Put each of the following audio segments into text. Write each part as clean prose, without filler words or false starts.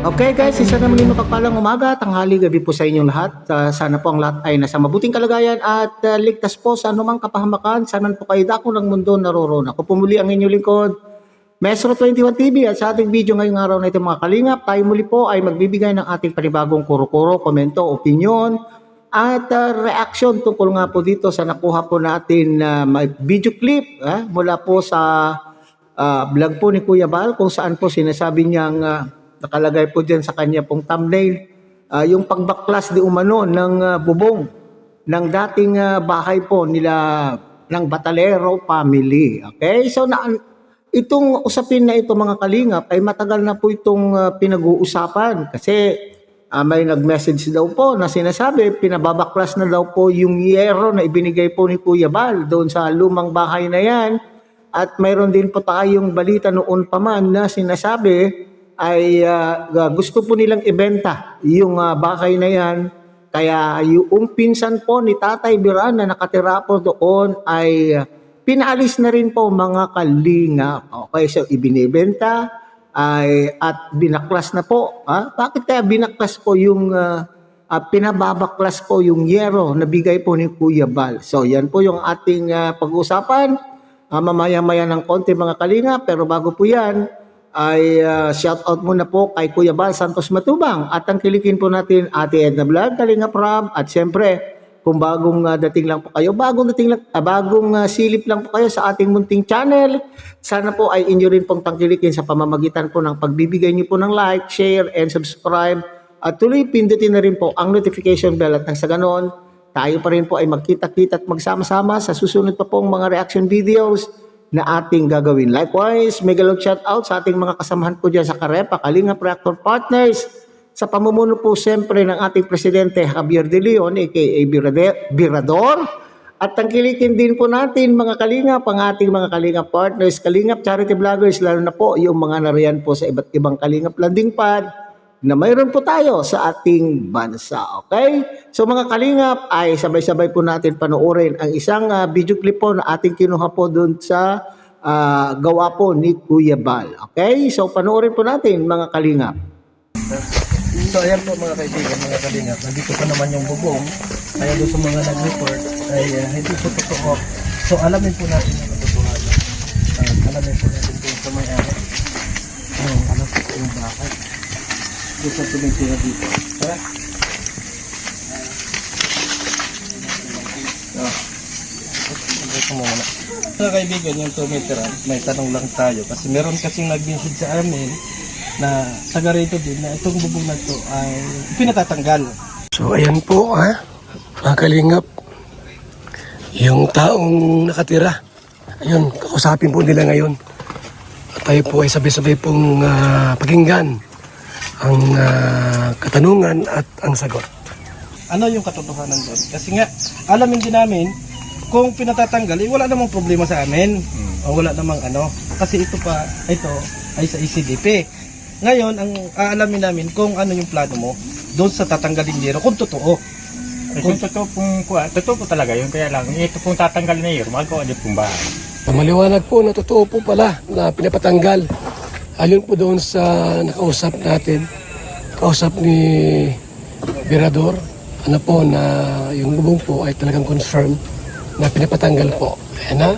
Okay guys, isa na muli mapagpalang umaga, tanghali, gabi po sa inyong lahat. Sana po ang lahat ay nasa mabuting kalagayan at ligtas po sa anumang kapahamakan. Sana po kayo dako ng mundo naroroon. Ako po muli ang inyong lingkod, Metro 21 TV, at sa ating video ngayong araw na ito mga kalingap, tayo muli po ay magbibigay ng ating panibagong kuro-kuro, komento, opinion at reaction tungkol nga po dito sa nakuha po natin na video clip mula po sa vlog po ni Kuya Bal, kung saan po sinasabi niyang nakalagay po dyan sa kanya pong thumbnail, yung pagbaklas di umano ng bubong ng dating bahay po nila ng Batalero family. Okay? So itong usapin na ito mga kalingap ay matagal na po itong pinag-uusapan kasi may nag-message daw po na sinasabi pinababaklas na daw po yung yero na ibinigay po ni Kuya Bal doon sa lumang bahay na yan. At mayroon din po tayong balita noon pa man na sinasabi ay gusto po nilang ibenta yung bahay na yan. Kaya yung pinsan po ni Tatay Biran na nakatira po doon ay pinaalis na rin po mga kalingap. Okay, so ibinibenta at binaklas na po. Bakit kaya binaklas po yung pinababaklas po yung yero na bigay po ni Kuya Bal? So yan po yung ating pag-usapan. Mamaya-maya ng konti mga kalingap, pero bago po yan ay shout out muna po kay Kuya Bal Santos Matubang at ang kilikin po natin Ate Edna Vlog, Kalingap Rob, at siyempre kung bagong dating lang po kayo, bagong silip lang po kayo sa ating munting channel, sana po ay inyo rin pong tangkilikin sa pamamagitan po ng pagbibigay niyo po ng like, share, and subscribe, at tuloy pindutin na rin po ang notification bell at nang sa ganon tayo pa rin po ay magkita-kita at magsama-sama sa susunod pa pong mga reaction videos na ating gagawin. Likewise, mega love shout out sa ating mga kasamahan po dyan sa Karepa, Kalingap Reactor Partners, sa pamumuno po siyempre ng ating Presidente Javier De Leon, aka Birador, at tangkilikin din po natin mga Kalingap, ang ating mga Kalingap Partners, Kalingap Charity Vloggers, lalo na po yung mga nariyan po sa iba't ibang Kalingap Landing Pad na mayroon po tayo sa ating bansa. Okay? So mga kalingap ay sabay-sabay po natin panoorin ang isang video clip po na ating kinuha po doon sa gawa po ni Kuya Bal. Okay? So panoorin po natin mga kalingap. So ayan po mga kaibigan, mga kalingap, nandito pa naman yung bubong. Kaya doon sa mga nag-report ay hindi po totoo. So alamin po natin yung katotohanan. Alamin po natin kung sa may-ari ano po yung bakit doon sa tumitira dito. Tara. Mga kaibigan, yung tumitira, may tanong lang tayo. Kasi meron kasing nag-message sa amin na taga rito din na itong bubong na ito ay pinatatanggal. So ayan po mga kalingap, yung taong nakatira. Ayun, kakusapin po nila ngayon. At tayo po ay sabay-sabay pong pakinggan ang katanungan at ang sagot. Ano yung katotohanan doon? Kasi nga, alamin din namin, kung pinatatanggal, wala namang problema sa amin. O wala namang ano. Kasi ito ay sa ECDP. Ngayon, ang aalamin namin kung ano yung plano mo doon sa tatanggalin yero, kung totoo. Kung totoo po talaga yun, kaya lang, ito pong tatanggal na yero, magawa niyo pong bahay. Maliwanag po na totoo po pala na pinapatanggal. Ayon po doon sa nakausap natin, kausap ni Birador, ano po na yung bubong po ay talagang confirm na pinapatanggal po. Ayan na,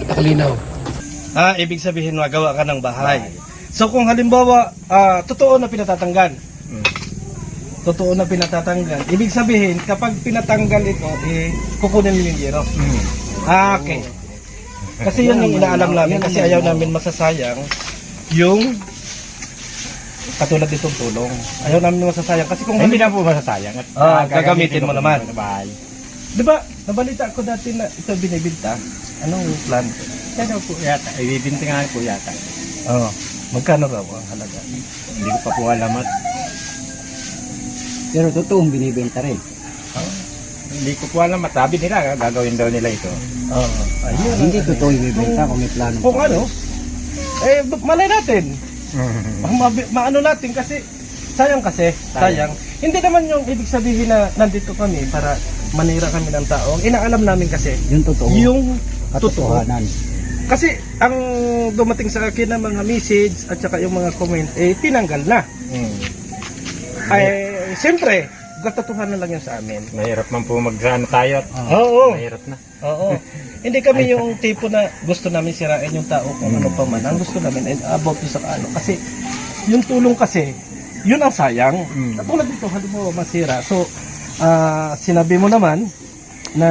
napakalinaw. Ibig sabihin magawa ka ng bahay. So kung halimbawa, totoo na pinatatanggal. Totoo na pinatatanggal. Ibig sabihin, kapag pinatanggal ito, kukunin mo yung yero. Okay. Kasi yun yung inaalam namin, kasi ayaw namin masasayang yung katulad itong tulong. Ayaw namin masasayang. Kasi kung Hindi na po masasayang. At gagamitin mo naman. Sa bahay. Diba, nabalita ko dati na ito binibinta. Anong plan? Kaya po yata, ibibintingan po yata. Oo. Magkano raw ang halaga? Hindi ko pa po alam at Pero totoong binibenta rin. hindi ko po alam at sabi nila, gagawin daw nila ito. Oo. Ayun. Hindi totoo ibibenta kung may plano. Kung ano, malay natin. Maano natin kasi sayang. Hindi naman yung ibig sabihin na nandito kami para manira kami ng tao. Ang inaalam namin kasi Yung totoo. yung totoo. Katotohanan. Kasi ang dumating sa akin ng mga message at saka yung mga comment tinanggal na. ay siyempre, katotohanan lang yun sa amin. Mahirap man po mag-ano tayo at Oo. mahirap na. Oo. Hindi kami yung tipo na gusto namin sirain yung tao kung ano pa man. Ang gusto namin ay about sa ano. Kasi yung tulong kasi, yun ang sayang. Tulad dito, halimbawa masira. So, sinabi mo naman na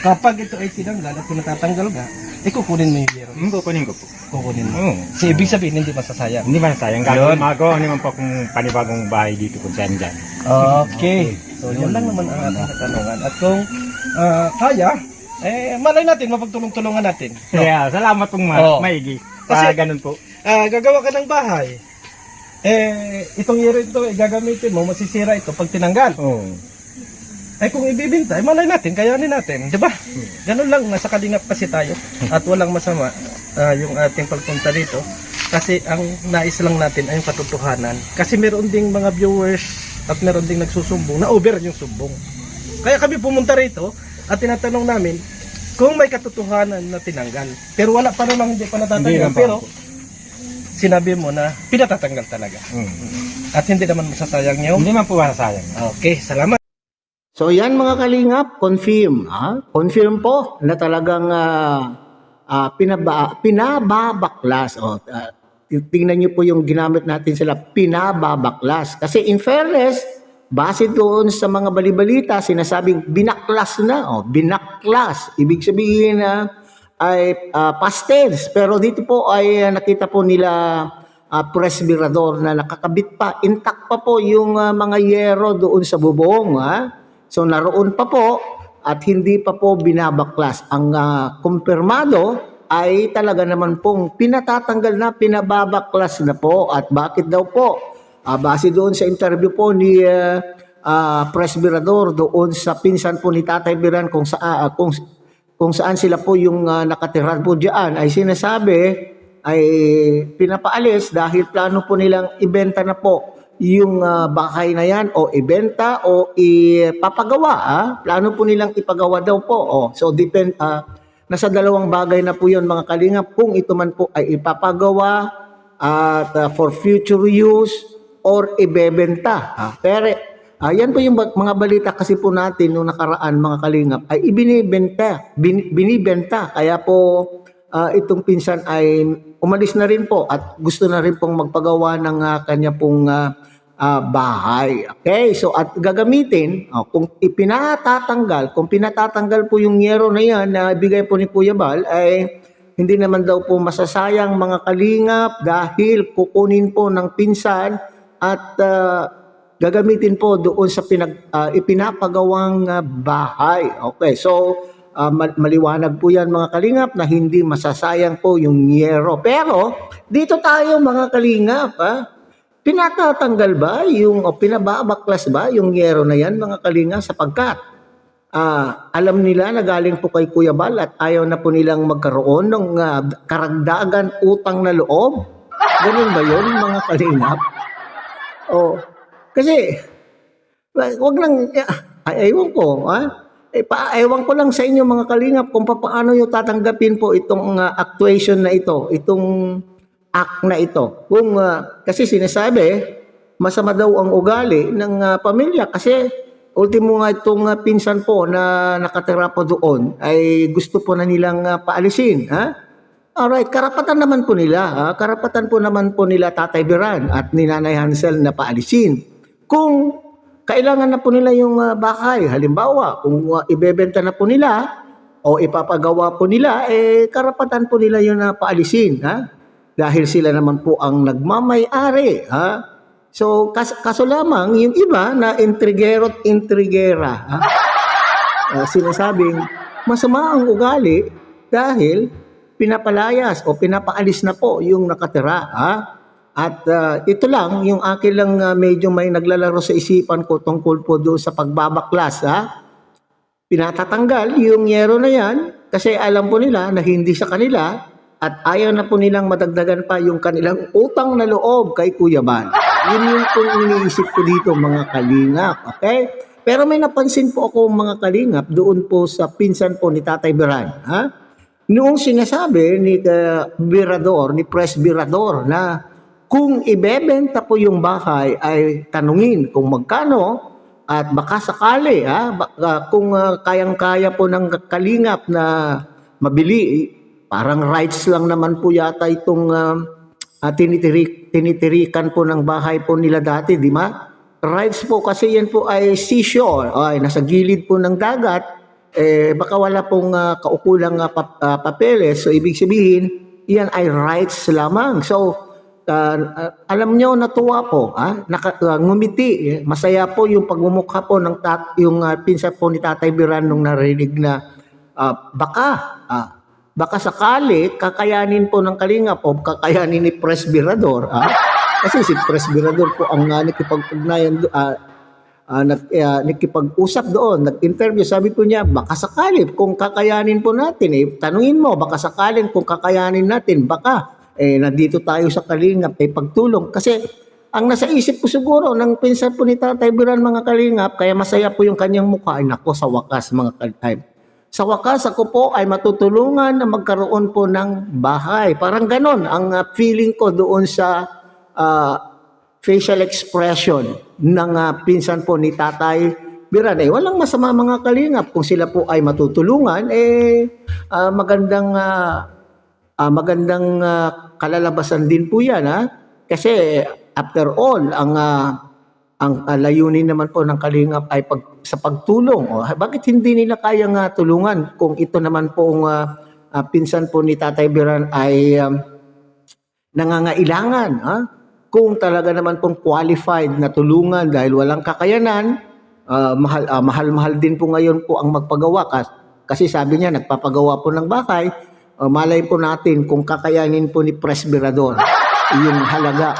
kapag ito ay tinanggal at kung natatanggal ka, kukunin mo yung zero. Kukunin ko po. Kukunin mo. Oo. So, ibig sabihin, hindi masasayang. Hindi man sayang. Gagawin magawa naman po kung panibagong bahay dito kung saan dyan. Okay. So, yun lang naman ang ating katanungan. At kung kaya, malay natin, mapagtulong-tulungan natin. No? Kaya salamat pong Oo. maigi. Kasi- Ganun po. Gagawa ka ng bahay. Itong year ito, gagamitin mo, masisira ito pag tinanggal. Oo. Kung ibibinta, malay natin, kayanin natin. Di ba? Ganun lang, nasa kalingap kasi tayo. At walang masama yung ating pagpunta dito. Kasi ang nais lang natin ay yung katotohanan. Kasi meron ding mga viewers at meron ding nagsusumbong na over yung sumbong. Kaya kami pumunta rito at tinatanong namin kung may katotohanan na tinanggal. Pero wala pa namang hindi pa Hindi natatanggal. naman Pero po. sinabi mo na pinatatanggal talaga. At hindi naman masasayang yung... Hindi man po masasayang. Okay, salamat. So yan mga kalingap, confirm. Confirm po na talagang pinababaklas. Tingnan niyo po yung ginamit natin sila, pinababaklas. Kasi in fairness, base doon sa mga balibalita, sinasabing binaklas na. Binaklas. Ibig sabihin na ay past tense. Pero dito po ay nakita po nila presbyrador na nakakabit pa. Intact pa po yung mga yero doon sa bubong. So naroon pa po at hindi pa po binabaklas. Ang kumpirmado ay talaga naman pong pinatatanggal na, pinababaklas na po. At bakit daw po? Base doon sa interview po ni presbyrador doon sa pinsan po ni Tatay Biran kung saan sila po yung nakatira po diyan, ay sinasabi ay pinapaalis dahil plano po nilang ibenta na po yung bahay na yan o ibenta o ipapagawa. Plano po nilang ipagawa daw po. So nasa dalawang bagay na po yun mga kalingap, kung ito man po ay ipapagawa at for future use or ibebenta. Pero yan po yung mga balita kasi po natin nung nakaraan mga kalingap ay binibenta. Kaya po itong pinsan ay umalis na rin po at gusto na rin pong magpagawa ng kanya pong bahay. Okay, so at gagamitin, kung pinatatanggal po yung yero na yan na bigay po ni Kuya Bal, ay hindi naman daw po masasayang mga kalingap dahil kukunin po ng pinsan at gagamitin po doon sa ipinapagawang bahay. Okay, so maliwanag po yan mga kalingap na hindi masasayang po yung yero. Pero dito tayo mga kalingap, pinatatanggal ba o pinababaklas ba yung yero na yan mga kalingap sapagkat alam nila na galing po kay Kuya Bal at ayaw na po nilang magkaroon ng karagdagan utang na loob? Ganun ba yun mga kalingap? Kasi wag lang, ewan ko, ewan ko lang sa inyo mga kalingap kung paano yung tatanggapin po itong actuation na ito, itong act na ito. Kung kasi sinasabi, masama daw ang ugali ng pamilya kasi ultimo nga itong pinsan po na nakatira po doon ay gusto po na nilang paalisin. Alright, karapatan naman po nila. Karapatan po naman po nila Tatay Biran at ni Nanay Hansel na paalisin. Kung kailangan na po nila yung bahay, halimbawa, kung ibebenta na po nila o ipapagawa po nila, karapatan po nila yun na paalisin. Dahil sila naman po ang nagmamay-ari. So, kaso lamang, yung iba na intrigero at intrigera, sinasabing masama ang ugali dahil pinapalayas o pinapaalis na po yung nakatira. At ito lang, yung akin lang medyo may naglalaro sa isipan ko tungkol po doon sa pagbabaklas. Pinatatanggal yung yero na yan kasi alam po nila na hindi sa kanila at ayaw na po nilang madagdagan pa yung kanilang utang na loob kay Kuya Bal. Yun yung kung iniisip ko dito mga kalingap. Okay? Pero may napansin po ako mga kalingap doon po sa pinsan po ni Tatay Biran. Noong sinasabi ni Birador, ni presbyrador na kung ibebenta po yung bahay ay tanungin kung magkano at baka sakali kung kayang-kaya po ng kalingap na mabili, parang rights lang naman po yata itong tinitirikan po ng bahay po nila dati, di ba? Rights po kasi yan po ay seashore, ay nasa gilid po ng dagat, baka wala pong kaukulang papeles, so ibig sabihin, yan ay rights lamang. So, alam nyo, natuwa po, ngumiti, masaya po yung pagmumukha po ng yung pinsan po ni Tatay Biran nung narinig na baka sakali kakayanin po ng Kalingap o kakayanin ni Presbyrador, kasi si Presbyrador po ang nakipag-ugnayan, nakipag-usap doon, nag-interview, sabi po niya, baka sakali kung kakayanin po natin, tanungin mo, baka sakalin kung kakayanin natin, baka nandito tayo sa Kalingap, pagtulong. Kasi ang nasa isip ko siguro ng pinsan po ni Tatay Biran, mga Kalingap, kaya masaya po yung kanyang mukha, ay nako, sa wakas mga Kalingap. Sa wakas, ako po ay matutulungan na magkaroon po ng bahay. Parang ganon ang feeling ko doon sa facial expression ng pinsan po ni Tatay Biran. Walang masama mga Kalingap kung sila po ay matutulungan, magandang kalalabasan din po yan, kasi after all ang layunin naman po ng Kalingap ay sa pagtulong. Bakit hindi nila kayang tulungan kung ito naman pong pinsan po ni Tatay Biran ay nangangailangan, kung talaga naman pong qualified na tulungan dahil walang kakayanan, mahal-mahal din po ngayon po ang magpagawa, kasi sabi niya nagpapagawa po ng bahay. Malay po natin kung kakayanin po ni Presbyrador yung halaga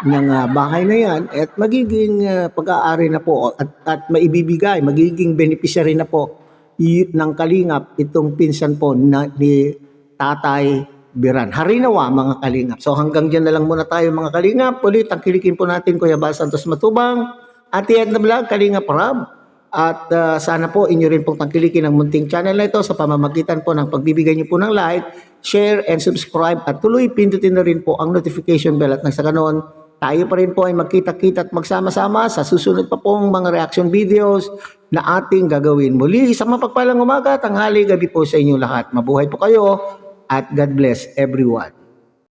ng bahay na yan, at magiging pag-aari na po at maibibigay, magiging beneficiary na po ng Kalingap itong pinsan po ni Tatay Biran. Harinawa mga Kalingap. So hanggang dyan na lang muna tayo mga Kalingap. Ulit, tangkilikin po natin Kuya Bal Santos Matubang, Ate Edna Vlog, Kalingap Rab. At sana po inyo rin pong tangkilikin ang munting channel na ito sa pamamagitan po ng pagbibigay niyo po ng like, share, and subscribe. At tuloy pindutin na rin po ang notification bell, at nang sa ganon, tayo pa rin po ay magkita-kita at magsama-sama sa susunod pa pong mga reaction videos na ating gagawin. Muli, isang mapagpalang umaga, tanghali, gabi po sa inyo lahat. Mabuhay po kayo at God bless everyone.